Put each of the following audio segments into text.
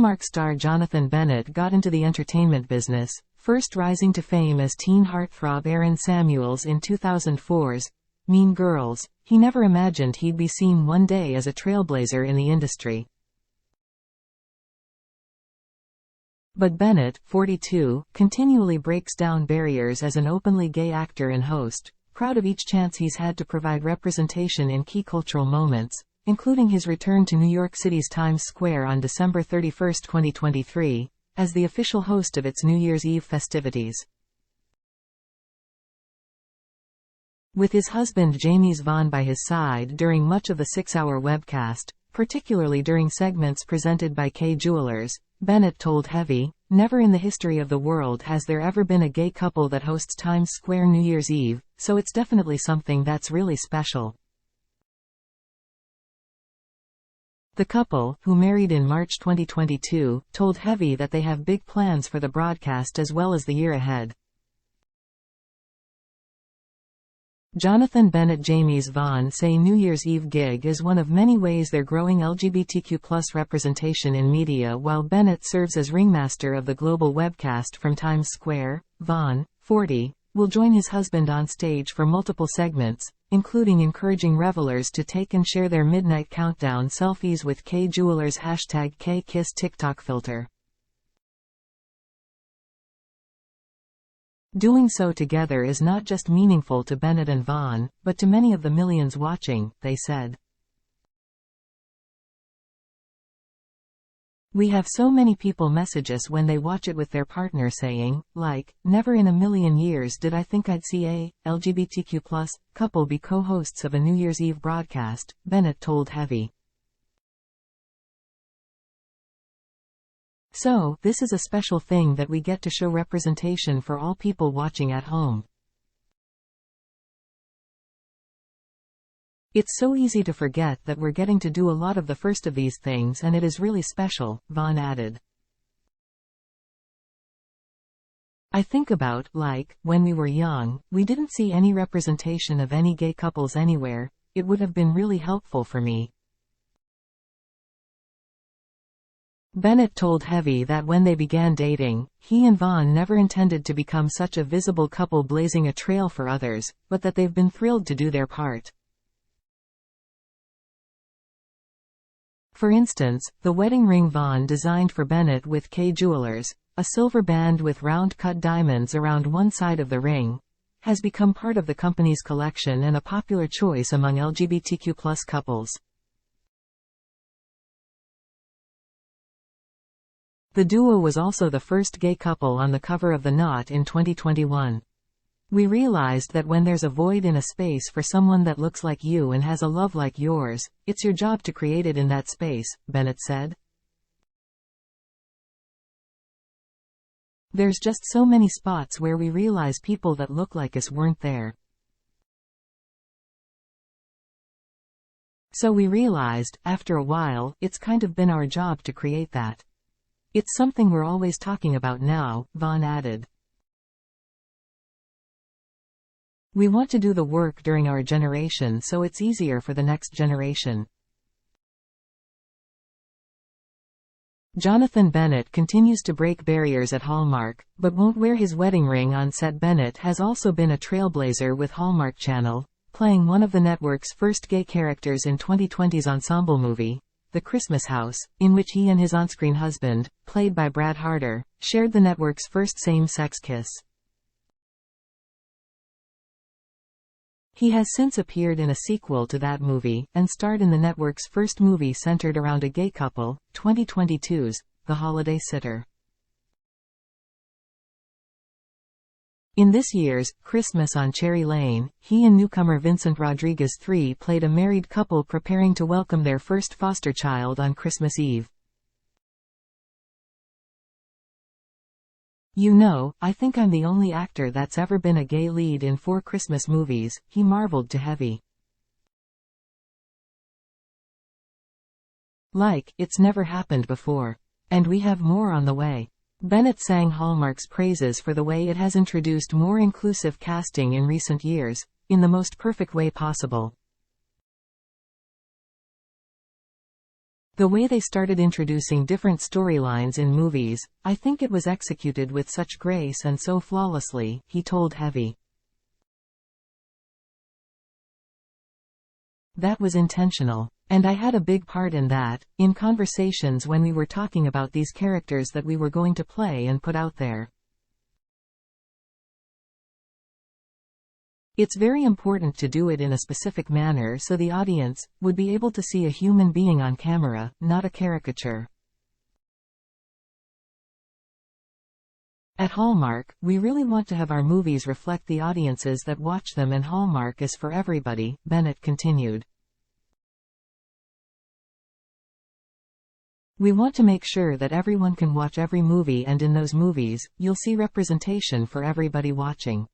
Hallmark star Jonathan Bennett got into the entertainment business, first rising to fame as teen heartthrob Aaron Samuels in 2004's Mean Girls. He never imagined he'd be seen one day as a trailblazer in the industry. But Bennett, 42, continually breaks down barriers as an openly gay actor and host, proud of each chance he's had to provide representation in key cultural moments, including his return to New York City's Times Square on December 31, 2023, as the official host of its New Year's Eve festivities. With his husband James Vaughn by his side during much of the 6-hour webcast, particularly during segments presented by Kay Jewelers, Bennett told Heavy, "Never in the history of the world has there ever been a gay couple that hosts Times Square New Year's Eve, so it's definitely something that's really special." The couple, who married in March 2022, told Heavy that they have big plans for the broadcast as well as the year ahead. Jonathan Bennett James Vaughn say New Year's Eve gig is one of many ways they're growing LGBTQ+ representation in media while Bennett serves as ringmaster of the global webcast from Times Square. Vaughn, 40, will join his husband on stage for multiple segments, including encouraging revelers to take and share their midnight countdown selfies with Kay Jewelers' #KKiss TikTok filter. Doing so together is not just meaningful to Bennett and Vaughn, but to many of the millions watching, they said. "We have so many people message us when they watch it with their partner saying, like, never in a million years did I think I'd see a LGBTQ+ couple be co-hosts of a New Year's Eve broadcast," Bennett told Heavy. "So, this is a special thing that we get to show representation for all people watching at home. It's so easy to forget that we're getting to do a lot of the first of these things and it is really special," Vaughn added. "I think about, like, when we were young, we didn't see any representation of any gay couples anywhere. It would have been really helpful for me." Bennett told Heavy that when they began dating, he and Vaughn never intended to become such a visible couple blazing a trail for others, but that they've been thrilled to do their part. For instance, the wedding ring Vaughn designed for Bennett with Kay Jewelers, a silver band with round-cut diamonds around one side of the ring, has become part of the company's collection and a popular choice among LGBTQ+ couples. The duo was also the first gay couple on the cover of The Knot in 2021. "We realized that when there's a void in a space for someone that looks like you and has a love like yours, it's your job to create it in that space," Bennett said. "There's just so many spots where we realize people that look like us weren't there. So we realized, after a while, it's kind of been our job to create that. It's something we're always talking about now," Vaughn added. "We want to do the work during our generation so it's easier for the next generation." Jonathan Bennett continues to break barriers at Hallmark, but won't wear his wedding ring on set. Bennett has also been a trailblazer with Hallmark Channel, playing one of the network's first gay characters in 2020's ensemble movie, The Christmas House, in which he and his on-screen husband, played by Brad Harder, shared the network's first same-sex kiss. He has since appeared in a sequel to that movie, and starred in the network's first movie centered around a gay couple, 2022's The Holiday Sitter. In this year's Christmas on Cherry Lane, he and newcomer Vincent Rodriguez III played a married couple preparing to welcome their first foster child on Christmas Eve. "You know, I think I'm the only actor that's ever been a gay lead in 4 Christmas movies," he marveled to Heavy. "Like, it's never happened before. And we have more on the way." Bennett sang Hallmark's praises for the way it has introduced more inclusive casting in recent years, in the most perfect way possible. The way they started introducing different storylines in movies, I think it was executed with such grace and so flawlessly, he told Heavy. That was intentional. And I had a big part in that, in conversations when we were talking about these characters that we were going to play and put out there. It's very important to do it in a specific manner so the audience would be able to see a human being on camera, not a caricature. At Hallmark, we really want to have our movies reflect the audiences that watch them, and Hallmark is for everybody, Bennett continued. We want to make sure that everyone can watch every movie, and in those movies, you'll see representation for everybody watching.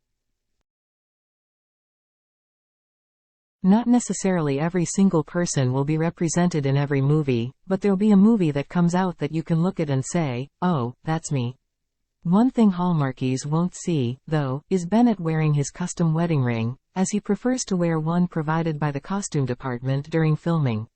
Not necessarily every single person will be represented in every movie, but there'll be a movie that comes out that you can look at and say, oh, that's me. One thing Hallmarkies won't see, though, is Bennett wearing his custom wedding ring, as he prefers to wear one provided by the costume department during filming.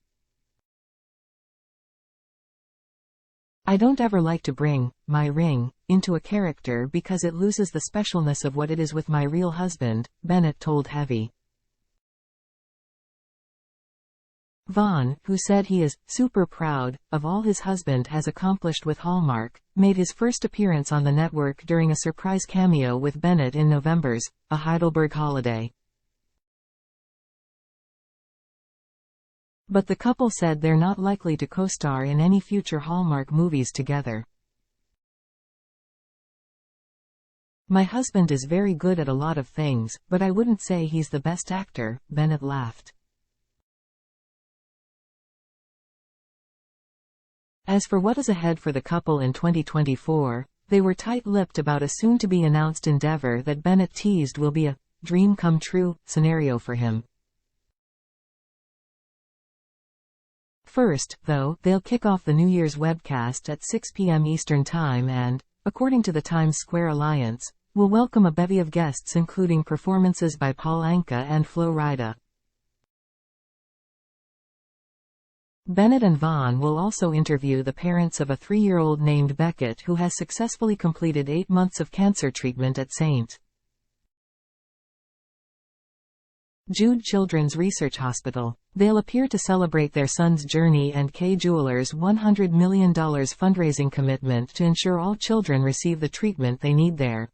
I don't ever like to bring my ring into a character because it loses the specialness of what it is with my real husband, Bennett told Heavy. Vaughn, who said he is super proud of all his husband has accomplished with Hallmark, made his first appearance on the network during a surprise cameo with Bennett in November's A Heidelberg Holiday. But the couple said they're not likely to co-star in any future Hallmark movies together. My husband is very good at a lot of things, but I wouldn't say he's the best actor, Bennett laughed. As for what is ahead for the couple in 2024, they were tight-lipped about a soon-to-be-announced endeavor that Bennett teased will be a dream-come-true scenario for him. First, though, they'll kick off the New Year's webcast at 6 p.m. Eastern Time and, according to the Times Square Alliance, will welcome a bevy of guests including performances by Paul Anka and Flo Rida. Bennett and Vaughn will also interview the parents of a 3-year-old named Beckett who has successfully completed 8 months of cancer treatment at St. Jude Children's Research Hospital. They'll appear to celebrate their son's journey and Kay Jewelers' $100 million fundraising commitment to ensure all children receive the treatment they need there.